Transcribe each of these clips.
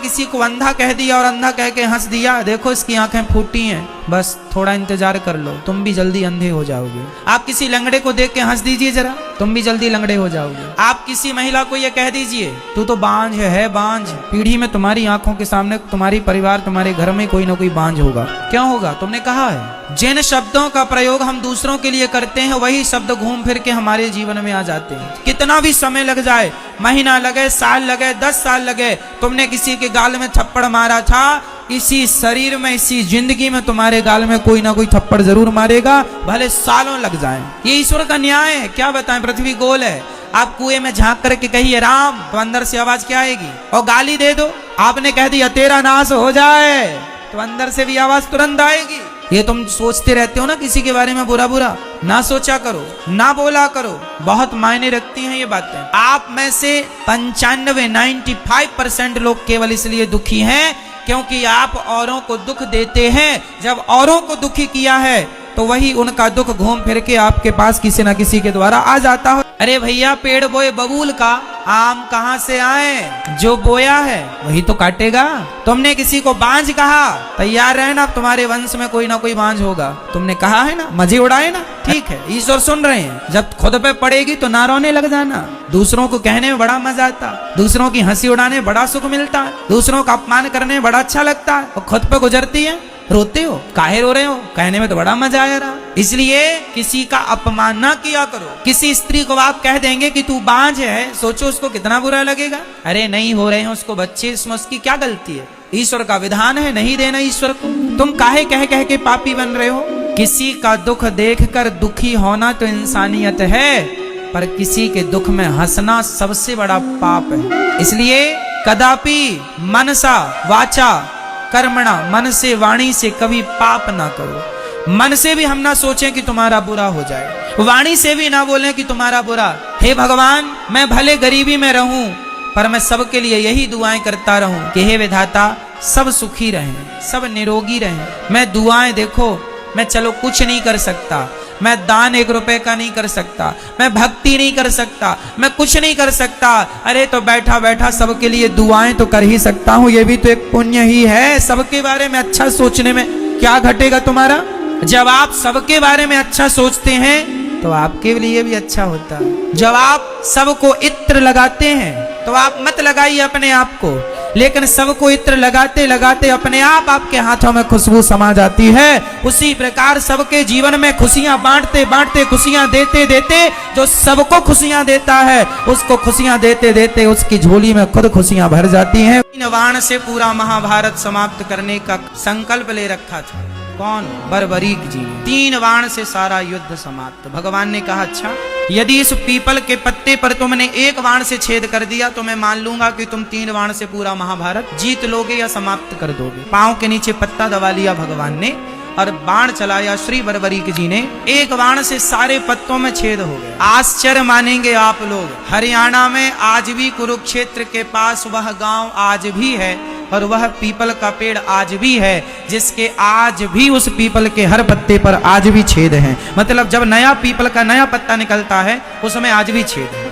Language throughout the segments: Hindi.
किसी को अंधा कह दिया और अंधा कह के हंस दिया, देखो इसकी आंखें फूटी हैं, बस थोड़ा इंतजार कर लो, तुम भी जल्दी अंधे हो जाओगे। आप किसी लंगड़े को देख के हंस दीजिए जरा, तुम भी जल्दी लंगड़े हो जाओगे। आप किसी महिला को ये कह दीजिए तू तो बांझ है बांझ, पीढ़ी में तुम्हारी आंखों के सामने तुम्हारी परिवार तुम्हारे घर में कोई ना कोई बांझ होगा। क्यों होगा? तुमने कहा है। जिन शब्दों का प्रयोग हम दूसरों के लिए करते हैं वही शब्द घूम फिर के हमारे जीवन में आ जाते हैं। कितना भी समय लग जाए, महीना लगे, साल लगे, 10 साल लगे, तुमने किसी के गाल में थप्पड़ मारा था, इसी शरीर में, इसी जिंदगी में तुम्हारे गाल में कोई ना कोई थप्पड़ जरूर मारेगा, भले सालों लग जाएं। ये ईश्वर का न्याय है। क्या बताएं, पृथ्वी गोल है। आप कुएं में झांक करके कहिए राम, तो अंदर से आवाज क्या आएगी? और गाली दे दो, आपने कह दिया तेरा नाश हो जाए, तो अंदर से भी आवाज तुरंत आएगी। ये तुम सोचते रहते हो ना किसी के बारे में बुरा बुरा, ना सोचा करो, ना बोला करो, बहुत मायने रखती हैं ये बातें। आप में से 95-95% लोग केवल इसलिए दुखी हैं क्योंकि आप औरों को दुख देते हैं। जब औरों को दुखी किया है तो वही उनका दुख घूम फिर के आपके पास किसी न किसी के द्वारा आ जाता है। अरे भैया, पेड़ बोए बबूल का, आम कहां से आए? जो बोया है वही तो काटेगा। तुमने किसी को बांझ कहा, तैयार रहना, तुम्हारे वंश में कोई ना कोई बांझ होगा। तुमने कहा है ना, मजे उड़ाए ना, ठीक है, ईश्वर सुन रहे हैं। जब खुद पे पड़ेगी तो ना रोने लग जाना। दूसरों को कहने में बड़ा मजा आता, दूसरों की हंसी उड़ाने बड़ा सुख मिलता है, दूसरों का अपमान करने में बड़ा अच्छा लगता है, और खुद पे गुजरती है, रोते हो, काहे रो रहे हो? कहने में तो बड़ा मजा आया रहा। इसलिए किसी का अपमान ना किया करो। किसी स्त्री को आप कह देंगे कि तू बांझ है, सोचो उसको कितना बुरा लगेगा। अरे नहीं हो रहे हैं उसको बच्चे, इसमें उसकी क्या गलती है? ईश्वर का विधान है नहीं देना ईश्वर को। तुम काहे कह कह के पापी बन रहे हो? किसी का दुख देखकर दुखी होना तो इंसानियत है, पर किसी के दुख में हंसना सबसे बड़ा पाप है। इसलिए कदापि मनसा वाचा कर्मणा, मन से वाणी से कभी पाप ना करो। मन से भी हम ना सोचें कि तुम्हारा बुरा हो जाए, वाणी से भी ना बोलें कि तुम्हारा बुरा। हे भगवान, मैं भले गरीबी में रहूं पर मैं सबके लिए यही दुआएं करता रहूं कि हे विधाता, सब सुखी रहें, सब निरोगी रहें। मैं दुआएं, देखो मैं चलो कुछ नहीं कर सकता, मैं दान 1 रुपए का नहीं कर सकता, मैं भक्ति नहीं कर सकता, मैं कुछ नहीं कर सकता, अरे तो बैठा बैठा सबके लिए दुआएं तो कर ही सकता हूं। ये भी तो एक पुण्य ही है। सबके बारे में अच्छा सोचने में क्या घटेगा तुम्हारा? जब आप सबके बारे में अच्छा सोचते हैं तो आपके लिए भी अच्छा होता है। जब आप सबको इत्र लगाते हैं तो आप मत लगाइए अपने आप को, लेकिन सबको इत्र लगाते लगाते अपने आप आपके हाथों में खुशबू समा जाती है। उसी प्रकार सबके जीवन में खुशियां बांटते बांटते, खुशियां देते देते, जो सबको खुशियां देता है उसको खुशियां देते देते उसकी झोली में खुद खुशियां भर जाती हैं। 3 बाण से पूरा महाभारत समाप्त करने का संकल्प ले रखा था। कौन? बर्बरीक जी ने। 3 बाण से सारा युद्ध समाप्त। भगवान ने कहा, अच्छा यदि इस पीपल के पत्ते पर तुमने 1 बाण से छेद कर दिया तो मैं मान लूंगा कि तुम 3 बाण से पूरा महाभारत जीत लोगे या समाप्त कर दोगे। पांव के नीचे पत्ता दबा लिया भगवान ने और बाण चलाया श्री बर्बरीक जी ने। 1 बाण से सारे पत्तों में छेद हो गए। आश्चर्य मानेंगे आप लोग, हरियाणा में आज भी कुरुक्षेत्र के पास वह गांव आज भी है और वह पीपल का पेड़ आज भी है, जिसके आज भी उस पीपल के हर पत्ते पर आज भी छेद हैं। मतलब जब नया पीपल का नया पत्ता निकलता है उसमें आज भी छेद है।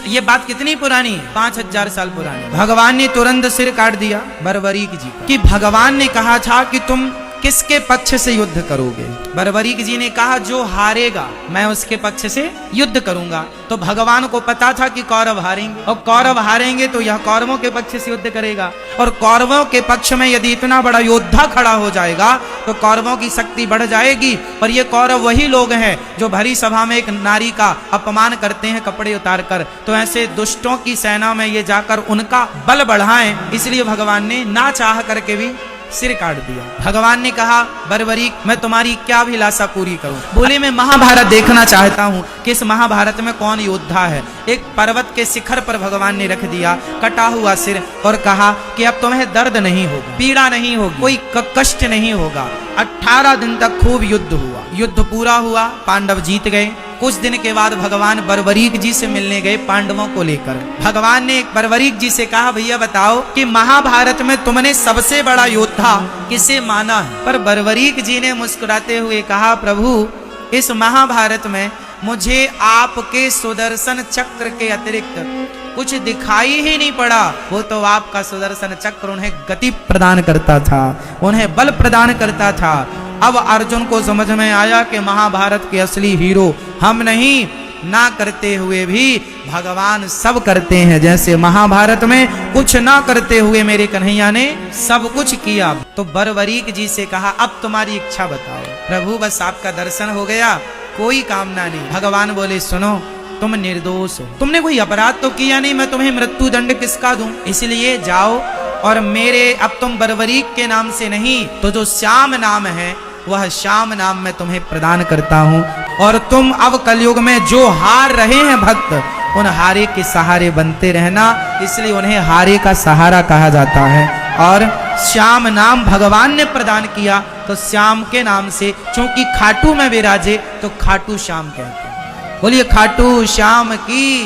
ये बात कितनी पुरानी है? 5000 साल पुरानी। भगवान ने तुरंत सिर काट दिया बर्बरीक जी कि भगवान ने कहा था कि तुम किसके पक्ष से युद्ध करोगे? बर्बरीक जी ने कहा, जो हारेगा मैं उसके पक्ष से युद्ध करूंगा। तो भगवान को पता था कि कौरव हारेंगे, और कौरव हारेंगे तो यह कौरवों के पक्ष से युद्ध करेगा, और कौरवों के पक्ष में यदि इतना बड़ा योद्धा खड़ा हो जाएगा तो कौरवों की शक्ति बढ़ जाएगी। और ये कौरव वही लोग हैं जो भरी सभा में एक नारी का अपमान करते हैं कपड़े उतार कर। तो ऐसे दुष्टों की सेना में ये जाकर उनका बल बढ़ाएं, इसलिए भगवान ने ना चाह करके भी सिर काट दिया। भगवान ने कहा, बर्बरीक मैं तुम्हारी क्या अभिलाषा पूरी करूं? बोले, मैं महाभारत देखना चाहता हूं कि इस महाभारत में कौन योद्धा है। एक पर्वत के शिखर पर भगवान ने रख दिया कटा हुआ सिर और कहा कि अब तुम्हें दर्द नहीं होगा, पीड़ा नहीं होगी, कोई कष्ट नहीं होगा। 18 दिन तक खूब युद्ध हुआ। युद्ध पूरा हुआ, पांडव जीत गए। कुछ दिन के बाद भगवान बर्बरीक जी से मिलने गए पांडवों को लेकर। भगवान ने बर्बरीक जी से कहा, भैया बताओ कि महाभारत में तुमने सबसे बड़ा योद्धा किसे माना है? पर बर्बरीक जी ने मुस्कुराते हुए कहा, प्रभु इस महाभारत में मुझे आपके सुदर्शन चक्र के अतिरिक्त कुछ दिखाई ही नहीं पड़ा। वो तो आपका सुदर्शन चक्र उन्हें गति प्रदान करता था, उन्हें बल प्रदान करता था। अब अर्जुन को समझ में आया कि महाभारत के असली हीरो हम नहीं, ना करते हुए भी भगवान सब करते हैं। जैसे महाभारत में कुछ ना करते हुए मेरे कन्हैया ने सब कुछ किया। तो बरबरीक जी से कहा, अब तुम्हारी इच्छा बताओ। प्रभु बस आपका दर्शन हो गया, कोई कामना नहीं। भगवान बोले, सुनो तुम निर्दोष हो, तुमने कोई अपराध तो किया नहीं, मैं तुम्हें मृत्यु दंड किसका दूं? इसलिए जाओ और मेरे, अब तुम बरबरीक के नाम से नहीं तो जो श्याम नाम है वह श्याम नाम मैं तुम्हें प्रदान करता हूँ। और तुम अब कलयुग में जो हार रहे हैं भक्त, उन हारे के सहारे बनते रहना, इसलिए उन्हें हारे का सहारा कहा जाता है। और श्याम नाम भगवान ने प्रदान किया, तो श्याम के नाम से, चूंकि खाटू में विराजे तो खाटू श्याम कहते हैं। बोलिए खाटू श्याम की।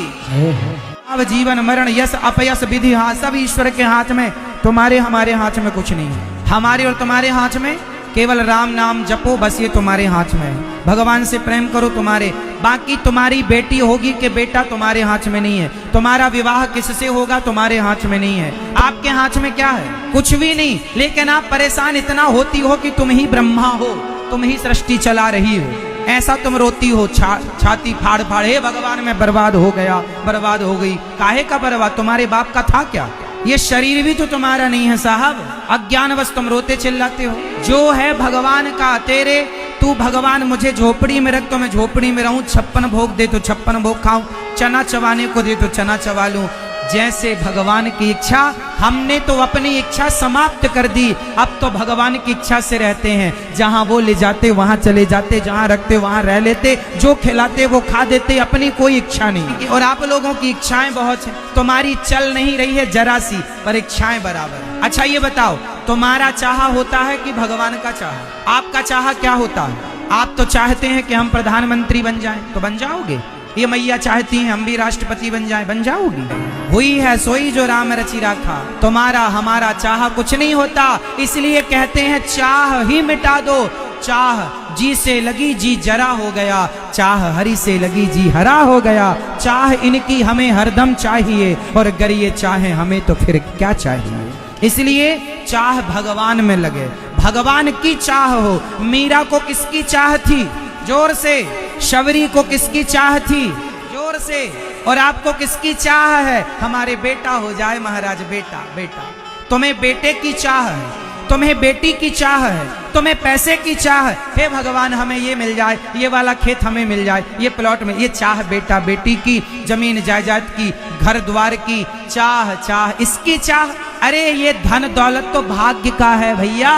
अब जीवन मरण यश अपयश विधि, हाँ सब ईश्वर के हाथ में, तुम्हारे हमारे हाथ में कुछ नहीं है। हमारे और तुम्हारे हाथ में केवल राम नाम जपो, बस ये तुम्हारे हाथ में है। भगवान से प्रेम करो, तुम्हारे, बाकी तुम्हारी बेटी होगी कि बेटा तुम्हारे हाथ में नहीं है। तुम्हारा विवाह किससे होगा तुम्हारे हाथ में नहीं है। आपके हाथ में क्या है? कुछ भी नहीं। लेकिन आप परेशान इतना होती हो कि तुम ही ब्रह्मा हो, तुम ही सृष्टि चला रही हो, ऐसा तुम रोती हो छाती फाड़ फाड़, हे भगवान मैं बर्बाद हो गया, बर्बाद हो गई। काहे का बर्बाद? तुम्हारे बाप का था क्या? ये शरीर भी तो तुम्हारा नहीं है साहब, अज्ञानवश तुम रोते चिल्लाते हो। जो है भगवान का तेरे, तू भगवान मुझे झोपड़ी में रख तो मैं झोपड़ी में रहूं, 56 भोग दे तो 56 भोग खाऊं, चना चबाने को दे तो चना चबा लूं। जैसे भगवान की इच्छा, हमने तो अपनी इच्छा समाप्त कर दी, अब तो भगवान की इच्छा से रहते हैं। जहां वो ले जाते वहां चले जाते, जहां रखते वहां रह लेते, जो खिलाते वो खा देते, अपनी कोई इच्छा नहीं। और आप लोगों की इच्छाएं बहुत है, तुम्हारी चल नहीं रही है जरा सी, पर इच्छाएं बराबर है। अच्छा ये बताओ, तुम्हारा चाहा होता है कि भगवान का चाहा? आपका चाहा क्या होता है? आप तो चाहते हैं कि हम प्रधानमंत्री बन जाएं, तो बन जाओगे। ये मैया चाहती हैं हम भी राष्ट्रपति बन जाएं, बन जाओगी। हुई है सोई जो राम रचि राखा। तुम्हारा हमारा चाह कुछ नहीं होता, इसलिए कहते हैं चाह ही मिटा दो। चाह जी से लगी जी जरा हो गया, चाह हरि से लगी जी हरा हो गया। चाह इनकी हमें हरदम चाहिए, और अगर ये चाहे हमें तो फिर क्या चाहिए। इसलिए चाह भगवान में लगे, भगवान की चाह हो। मीरा को किसकी चाह थी? जोर से। शबरी को किसकी चाह थी? जोर से। और आपको किसकी चाह है? हमारे बेटा हो जाए महाराज, बेटा बेटा। तुम्हें बेटे की चाह है, तुम्हें बेटी की चाह है, तुम्हें पैसे की चाह है। हे भगवान हमें ये मिल जाए, ये वाला खेत हमें मिल जाए, ये प्लॉट में, ये चाह बेटा बेटी की, जमीन जायदाद की, घर द्वार की चाह, चाह इसकी चाह। अरे ये धन दौलत तो भाग्य का है भैया,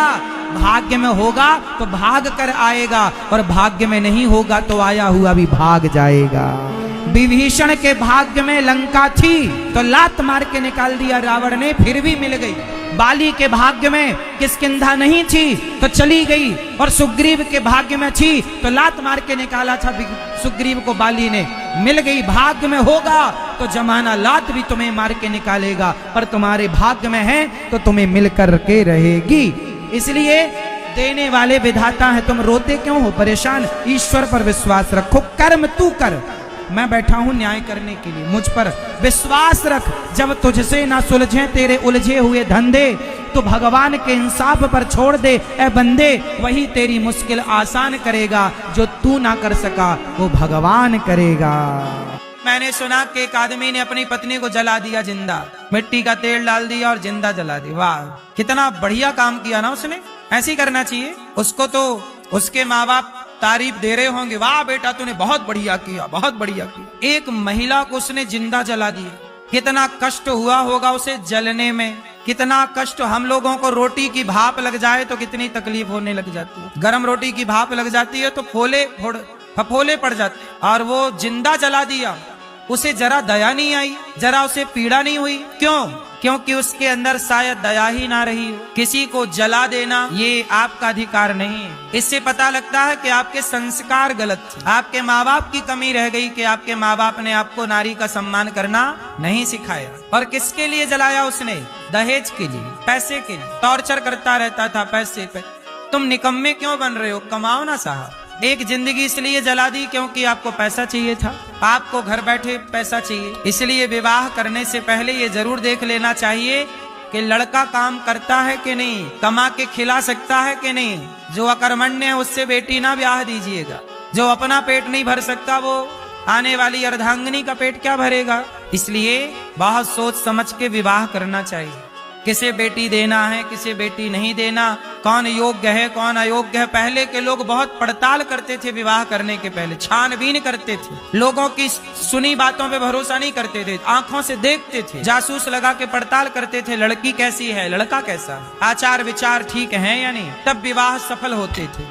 भाग्य में होगा तो भाग कर आएगा, और भाग्य में नहीं होगा तो आया हुआ भी भाग जाएगा। विभीषण के भाग्य में लंका थी तो लात मार के निकाल दिया रावण ने, फिर भी मिल गई। बाली के भाग्य में किष्किंधा नहीं थी तो चली गई, और सुग्रीव के भाग्य में थी तो लात मार के निकाला था सुग्रीव को बाली ने, मिल गई। भाग्य में होगा तो जमाना लात भी तुम्हें मार के निकालेगा, पर तुम्हारे भाग्य में है तो तुम्हें मिल कर के रहेगी। इसलिए देने वाले विधाता हैं, तुम रोते क्यों हो, परेशान? ईश्वर पर विश्वास रखो, कर्म तू कर, मैं बैठा हूं न्याय करने के लिए, मुझ पर विश्वास रख। जब तुझसे ना सुलझे तेरे उलझे हुए धंधे, तो भगवान के इंसाफ पर छोड़ दे ए बंदे, वही तेरी मुश्किल आसान करेगा। जो तू ना कर सका वो भगवान करेगा। मैंने सुना कि एक आदमी ने अपनी पत्नी को जला दिया जिंदा, मिट्टी का तेल डाल दिया और जिंदा जला दिया। वाह कितना बढ़िया काम किया ना उसने, ऐसे ही करना चाहिए। उसको तो उसके माँ बाप तारीफ दे रहे होंगे, वाह बेटा तूने बहुत बढ़िया किया, बहुत बढ़िया किया। एक महिला को उसने जिंदा जला दिया, कितना कष्ट हुआ होगा उसे जलने में, कितना कष्ट। हम लोगों को रोटी की भाप लग जाए तो कितनी तकलीफ होने लग जाती है, गरम रोटी की भाप लग जाती है तो फफोले पड़ जाते, और वो जिंदा जला दिया। उसे जरा दया नहीं आई, जरा उसे पीड़ा नहीं हुई। क्यों? क्योंकि उसके अंदर शायद दया ही ना रही। किसी को जला देना ये आपका अधिकार नहीं है। इससे पता लगता है कि आपके संस्कार गलत थे, आपके माँ बाप की कमी रह गई कि आपके माँ बाप ने आपको नारी का सम्मान करना नहीं सिखाया। और किसके लिए जलाया उसने? दहेज के लिए, पैसे के लिए। टॉर्चर करता रहता था पैसे पे। तुम निकम्मे क्यों बन रहे हो? कमाओ ना साहब, एक जिंदगी इसलिए जला दी क्योंकि आपको पैसा चाहिए था, आपको घर बैठे पैसा चाहिए। इसलिए विवाह करने से पहले ये जरूर देख लेना चाहिए कि लड़का काम करता है कि नहीं, कमा के खिला सकता है कि नहीं। जो अकर्मण्य है उससे बेटी ना ब्याह दीजिएगा। जो अपना पेट नहीं भर सकता वो आने वाली अर्धांगिनी का पेट क्या भरेगा। इसलिए बहुत सोच समझ के विवाह करना चाहिए। किसे बेटी देना है, किसे बेटी नहीं देना, कौन योग्य है, कौन अयोग्य है। पहले के लोग बहुत पड़ताल करते थे, विवाह करने के पहले छानबीन करते थे। लोगों की सुनी बातों पे भरोसा नहीं करते थे, आंखों से देखते थे, जासूस लगा के पड़ताल करते थे। लड़की कैसी है, लड़का कैसा है, आचार विचार ठीक है या नहीं, तब विवाह सफल होते थे।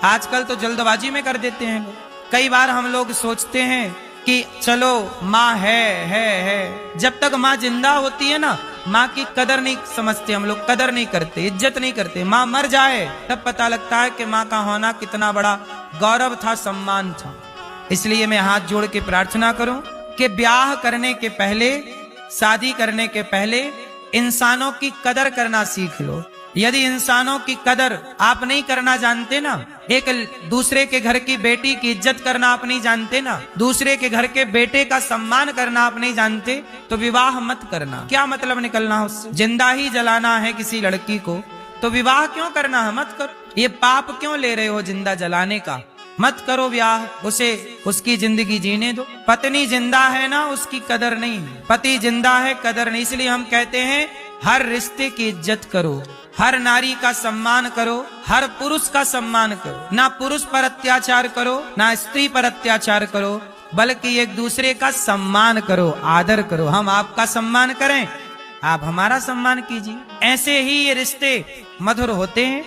आजकल तो जल्दबाजी में कर देते हैं। कई बार हम लोग सोचते हैं कि चलो माँ है। जब तक माँ जिंदा होती है ना, माँ की कदर नहीं समझते हम लोग, कदर नहीं करते, इज्जत नहीं करते। माँ मर जाए तब पता लगता है कि माँ का होना कितना बड़ा गौरव था, सम्मान था। इसलिए मैं हाथ जोड़ के प्रार्थना करूं कि ब्याह करने के पहले, शादी करने के पहले इंसानों की कदर करना सीख लो। यदि इंसानों की कदर आप नहीं करना जानते ना, एक दूसरे के घर की बेटी की इज्जत करना आप नहीं जानते ना, दूसरे के घर के बेटे का सम्मान करना आप नहीं जानते, तो विवाह मत करना। क्या मतलब निकलना उससे? जिंदा ही जलाना है किसी लड़की को तो विवाह क्यों करना है? मत करो। ये पाप क्यों ले रहे हो जिंदा जलाने का? मत करो ब्याह, उसे उसकी जिंदगी जीने दो। पत्नी जिंदा है ना, उसकी कदर नहीं, पति जिंदा है, कदर नहीं। इसलिए हम कहते हैं हर रिश्ते की इज्जत करो, हर नारी का सम्मान करो, हर पुरुष का सम्मान करो। ना पुरुष पर अत्याचार करो, ना स्त्री पर अत्याचार करो, बल्कि एक दूसरे का सम्मान करो, आदर करो। हम आपका सम्मान करें, आप हमारा सम्मान कीजिए। ऐसे ही ये रिश्ते मधुर होते हैं।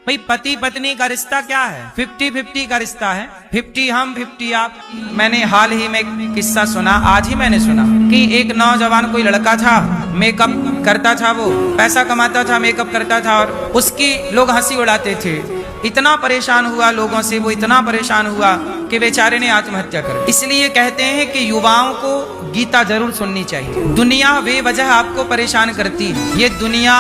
भाई पति पत्नी का रिश्ता क्या है? 50-50 का रिश्ता है, 50 हम 50 आप। मैंने हाल ही में एक किस्सा सुना, आज ही मैंने सुना कि एक नौजवान कोई लड़का था, मेकअप करता था, वो पैसा कमाता था, मेकअप करता था, और उसकी लोग हंसी उड़ाते थे। इतना परेशान हुआ लोगों से, वो इतना परेशान हुआ कि बेचारे ने आत्महत्या कर। इसलिए कहते हैं कि युवाओं को गीता जरूर सुननी चाहिए। दुनिया बेवजह आपको परेशान करती है। ये दुनिया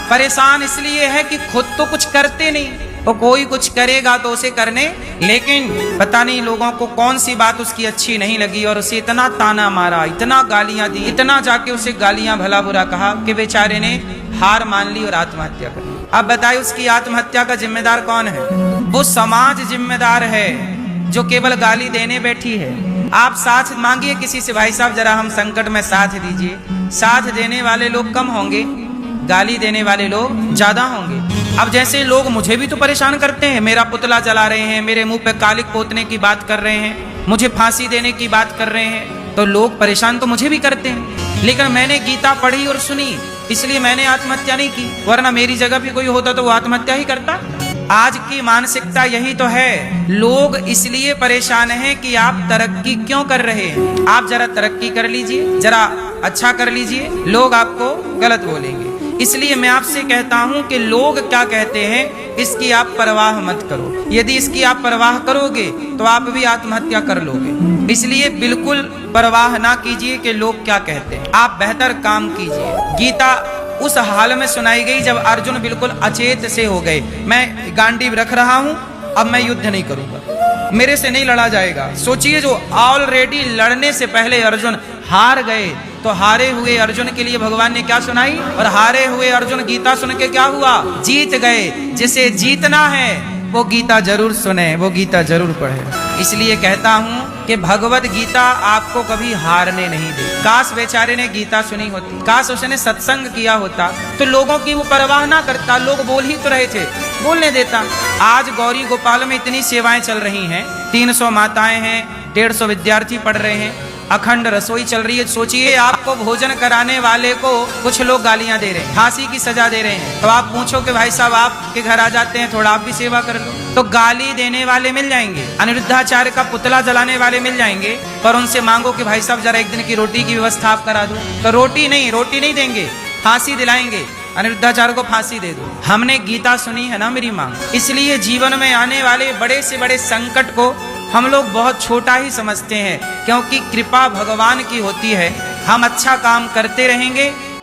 परेशान इसलिए है कि खुद तो कुछ करते नहीं, तो कोई कुछ करेगा तो उसे करने, लेकिन पता नहीं लोगों को कौन सी बात उसकी अच्छी नहीं लगी और उसे इतना ताना मारा, इतना गालियां दी, इतना जाके उसे गालियां भला बुरा कहा कि बेचारे ने हार मान ली और आत्महत्या कर ली। अब बताइए उसकी आत्महत्या का जिम्मेदार कौन है? वो समाज जिम्मेदार है जो केवल गाली देने बैठी है। आप साथ मांगिए किसी से, भाई साहब जरा हम संकट में साथ दीजिए। साथ देने वाले लोग कम होंगे, गाली देने वाले लोग ज्यादा होंगे। अब जैसे लोग मुझे भी तो परेशान करते हैं, मेरा पुतला जला रहे हैं, मेरे मुंह पे कालिक पोतने की बात कर रहे हैं, मुझे फांसी देने की बात कर रहे हैं, तो लोग परेशान तो मुझे भी करते हैं। लेकिन मैंने गीता पढ़ी और सुनी, इसलिए मैंने आत्महत्या नहीं की, वरना मेरी जगह भी कोई होता तो वो आत्महत्या ही करता। आज की मानसिकता यही तो है। लोग इसलिए परेशान हैं कि आप तरक्की क्यों कर रहे हैं। आप जरा तरक्की कर लीजिए, जरा अच्छा कर लीजिए, लोग आपको गलत बोलेंगे। इसलिए मैं आपसे कहता हूं कि लोग क्या कहते हैं इसकी आप परवाह मत करो। यदि इसकी आप परवाह करोगे तो आप भी आत्महत्या कर लोगे। इसलिए बिल्कुल परवाह ना कीजिए कि लोग क्या कहते हैं, आप बेहतर काम कीजिए। गीता उस हाल में सुनाई गई जब अर्जुन बिल्कुल अचेत से हो गए। मैं गांडीव रख रहा हूं, अब मैं युद्ध नहीं करूंगा, मेरे से नहीं लड़ा जाएगा। सोचिए जो ऑलरेडी लड़ने से पहले अर्जुन हार गए, तो हारे हुए अर्जुन के लिए भगवान ने क्या सुनाई? और हारे हुए अर्जुन गीता सुन के क्या हुआ? जीत गए। जिसे जीतना है वो गीता जरूर सुने, वो गीता जरूर पढ़े। इसलिए कहता हूं कि भगवत गीता आपको कभी हारने नहीं दे। काश बेचारे ने गीता सुनी होती, काश उसने सत्संग किया होता, तो लोगों की वो परवाह ना करता। लोग बोल ही तो रहे थे, बोलने देता। आज गौरी गोपाल में इतनी सेवाएं चल रही हैं, 300 माताएं हैं, 150 विद्यार्थी पढ़ रहे हैं, अखंड रसोई चल रही है। सोचिए आपको भोजन कराने वाले को कुछ लोग गालियां दे रहे हैं, फांसी की सजा दे रहे हैं, तो आप पूछो कि भाई साहब आपके घर आ जाते हैं, थोड़ा आप भी सेवा कर लो। तो गाली देने वाले मिल जाएंगे, अनिरुद्धाचार्य का पुतला जलाने वाले मिल जाएंगे, पर उनसे मांगो कि भाई साहब जरा एक दिन की रोटी की व्यवस्था आप करा दो, तो रोटी नहीं देंगे, फांसी दिलाएंगे, अनिरुद्धाचार्य को फांसी दे दो। हमने गीता सुनी है ना मेरी मांग। इसलिए जीवन में आने वाले बड़े से बड़े संकट को हम लोग बहुत छोटा ही समझते हैं, क्योंकि कृपा भगवान की होती है। हम अच्छा काम करते रहेंगे